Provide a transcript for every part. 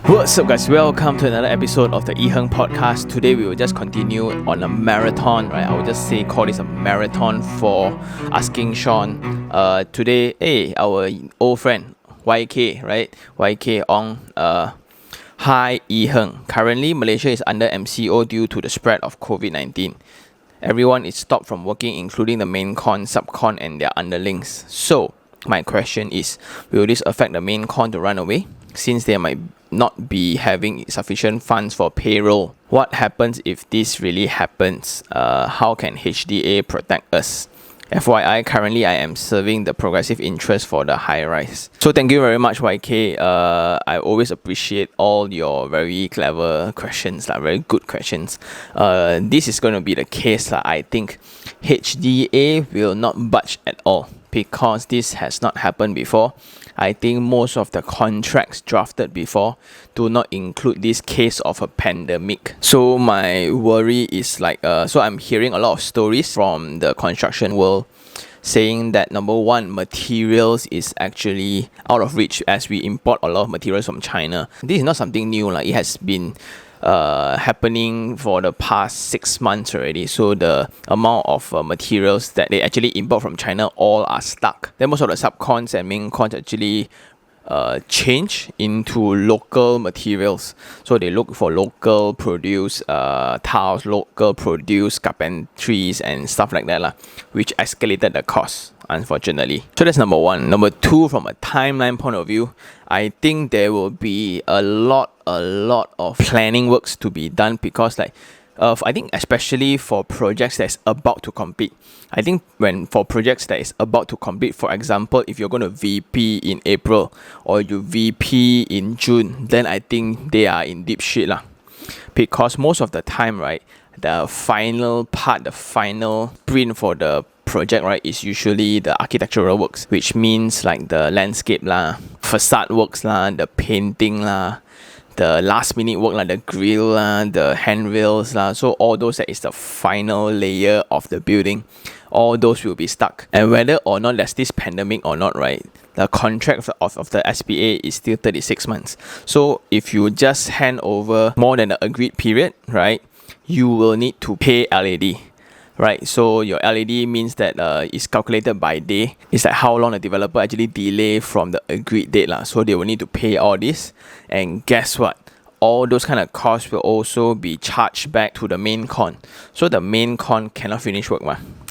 What's up, guys? Welcome to another episode of the iherng podcast. Today we will just continue on a marathon, right? I would just say call this a marathon for asking Sean. Today, our old friend YK, right? YK Ong. Hi iherng. Currently, Malaysia is under MCO due to the spread of COVID-19. Everyone is stopped from working, including the main con, subcon, and their underlings. So, my question is, will this affect the main con to run away, since they might not be having sufficient funds for payroll? What happens if this really happens? How can HDA protect us? FYI, currently I am serving the progressive interest for the high rise. So thank you very much, YK. I always appreciate all your very clever questions, very good questions. This is going to be the case. I think HDA will not budge at all because this has not happened before. I think most of the contracts drafted before do not include this case of a pandemic. So my worry is so I'm hearing a lot of stories from the construction world saying that number one, materials is actually out of reach as we import a lot of materials from China. This is not something new. It has been happening for the past 6 months already. So the amount of materials that they actually import from China all are stuck. Then most of the subcons and main cons actually change into local materials. So they look for local produce tiles, local produce carpentries and stuff like that, which escalated the cost, unfortunately. So that's number one. Number two, from a timeline point of view, I think there will be a lot of planning works to be done because I think especially for projects that's about to complete. I think for projects that is about to complete, for example, if you're going to VP in April or you VP in June, then I think they are in deep shit because most of the time, right, the final part, the final print for the project, right, is usually the architectural works, which means the landscape facade works the painting the last minute work the grill the handrails so all those that is the final layer of the building, all those will be stuck. And whether or not there's this pandemic or not, right, the contract of the SPA is still 36 months. So if you just hand over more than the agreed period, right, you will need to pay LAD. Right, so your LAD means that it's calculated by day. It's how long the developer actually delay from the agreed date So they will need to pay all this. And guess what? All those kind of costs will also be charged back to the main con. So the main con cannot finish work,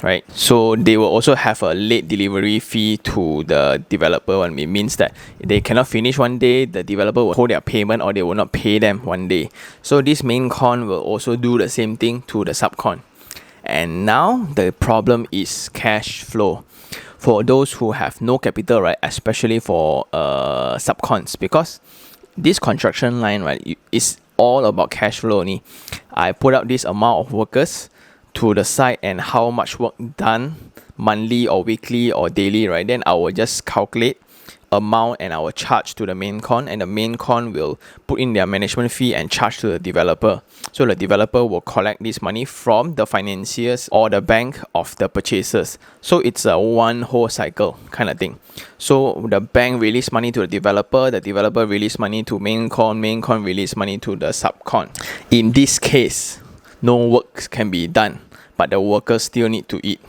right? So they will also have a late delivery fee to the developer. It means that they cannot finish one day, the developer will hold their payment or they will not pay them one day. So this main con will also do the same thing to the subcon. And now the problem is cash flow for those who have no capital, right? Especially for subcons, because this construction line, right, is all about cash flow only. I put out this amount of workers to the site and how much work done monthly or weekly or daily, right? Then I will just calculate amount and I will charge to the main con, and the main con will put in their management fee and charge to the developer. So the developer will collect this money from the financiers or the bank of the purchasers. So it's a one whole cycle kind of thing. So the bank release money to the developer release money to main con release money to the subcon. In this case, no work can be done, but the workers still need to eat.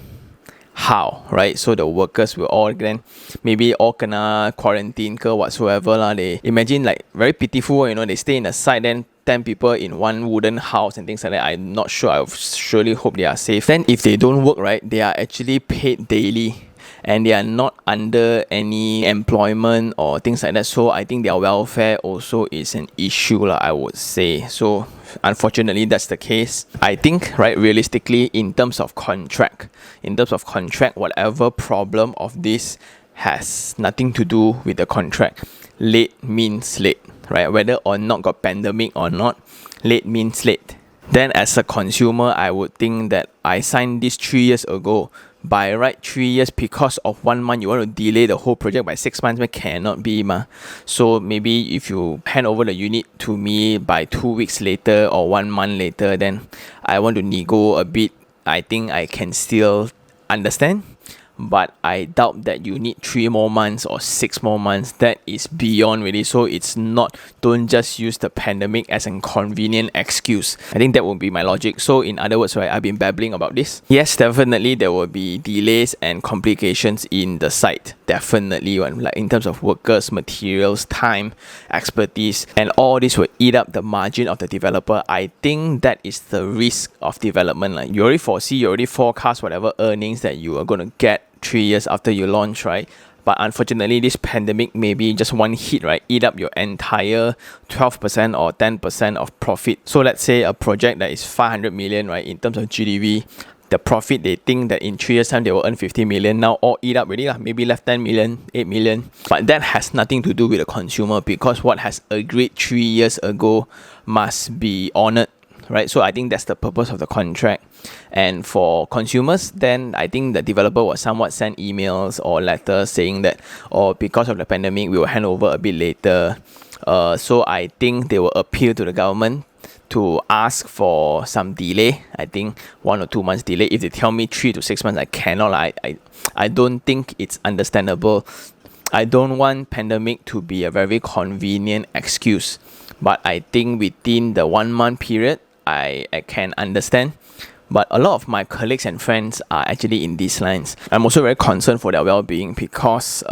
How, right? So the workers will all then maybe all kena quarantine ke whatsoever They imagine very pitiful, they stay in a site, then 10 people in one wooden house and things like that. I'm not sure. I surely hope they are safe. Then if they don't work, right, they are actually paid daily and they are not under any employment or things like that. So I think their welfare also is an issue, I would say. So unfortunately, that's the case. I think, right, realistically, in terms of contract, whatever problem of this has nothing to do with the contract. Late means late, right? Whether or not got pandemic or not, late means late. Then as a consumer, I would think that I signed this 3 years ago. By right 3 years, because of 1 month, you want to delay the whole project by 6 months, cannot be. So maybe if you hand over the unit to me by 2 weeks later or 1 month later, then I want to nego a bit. I think I can still understand. but I doubt that you need 3 more months or 6 more months. That is beyond really. So it's not, don't just use the pandemic as a convenient excuse. I think that would be my logic. So in other words, right, I've been babbling about this. Yes, definitely there will be delays and complications in the site. Definitely, like in terms of workers, materials, time, expertise, and all this will eat up the margin of the developer. I think that is the risk of development. Like you already foresee, you already forecast whatever earnings that you are going to get 3 years after you launch, right? But unfortunately, this pandemic, maybe just one hit, right, eat up your entire 12% or 10% of profit. So let's say a project that is 500 million, right, in terms of GDV, the profit they think that in 3 years time they will earn 50 million, now all eat up already, maybe left 10 million, 8 million. But that has nothing to do with the consumer, because what has agreed 3 years ago must be honored, right? So I think that's the purpose of the contract. And for consumers, then I think the developer will somewhat send emails or letters saying that, or because of the pandemic, we will hand over a bit later. So I think they will appeal to the government to ask for some delay. I think 1 or 2 months delay. If they tell me 3 to 6 months, I cannot. I don't think it's understandable. I don't want pandemic to be a very convenient excuse. But I think within the 1 month period, I can understand. But a lot of my colleagues and friends are actually in these lines. I'm also very concerned for their well-being, because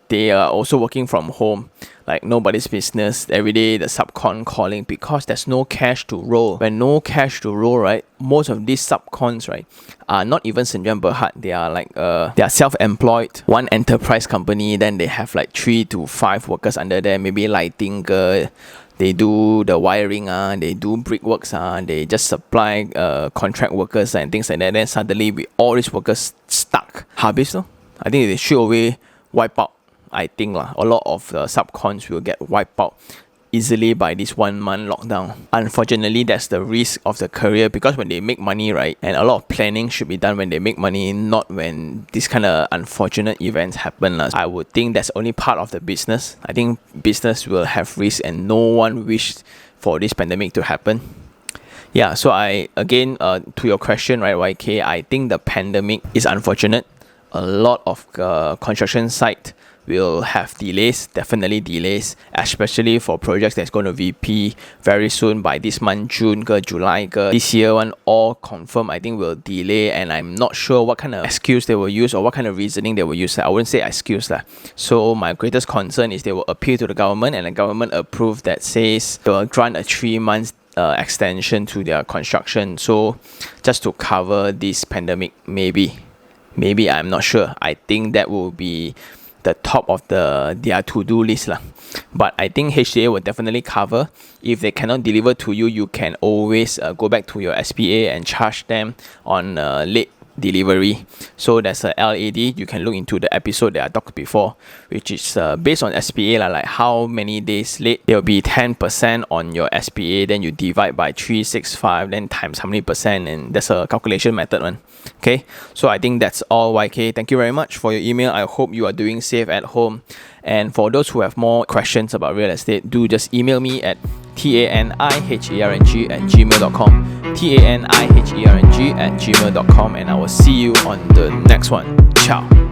they are also working from home, like nobody's business. Every day the subcon calling, because there's no cash to roll. When no cash to roll, right, most of these subcons, right, are not even Senjuan Berhad. They are like they are self-employed, one enterprise company. Then they have like 3 to 5 workers under them, maybe lighting, they do the wiring, they do brickworks, they just supply contract workers and things like that. Then suddenly with all these workers stuck, habis, no? I think they straight away wipe out. I think a lot of the subcons will get wiped out easily by this 1 month lockdown. Unfortunately, that's the risk of the career, because when they make money, right, and a lot of planning should be done when they make money, not when this kind of unfortunate events happen. I would think that's only part of the business. I think business will have risk, and no one wished for this pandemic to happen. Yeah, so I, again, to your question, right, YK, I think the pandemic is unfortunate. A lot of construction site will have delays, definitely delays, especially for projects that's going to VP very soon by this month, June ke July ke. This year one all confirm, I think will delay, and I'm not sure what kind of excuse they will use or what kind of reasoning they will use. I wouldn't say excuse lah. So my greatest concern is they will appeal to the government, and the government approve that says they will grant a 3 months extension to their construction. So just to cover this pandemic, maybe I'm not sure. I think that will be the top of their to-do list lah. But I think HDA will definitely cover. If they cannot deliver to you, you can always go back to your SPA and charge them on late delivery. So there's a LAD. You can look into the episode that I talked before, which is based on SPA lah, like how many days late. There will be 10% on your SPA, then you divide by 365, then times how many percent, and there's a calculation method one. Okay, so I think that's all, YK. Thank you very much for your email. I hope you are doing safe at home. And for those who have more questions about real estate, do just email me at taniherng@gmail.com, taniherng@gmail.com, and I will see you on the next one. Ciao.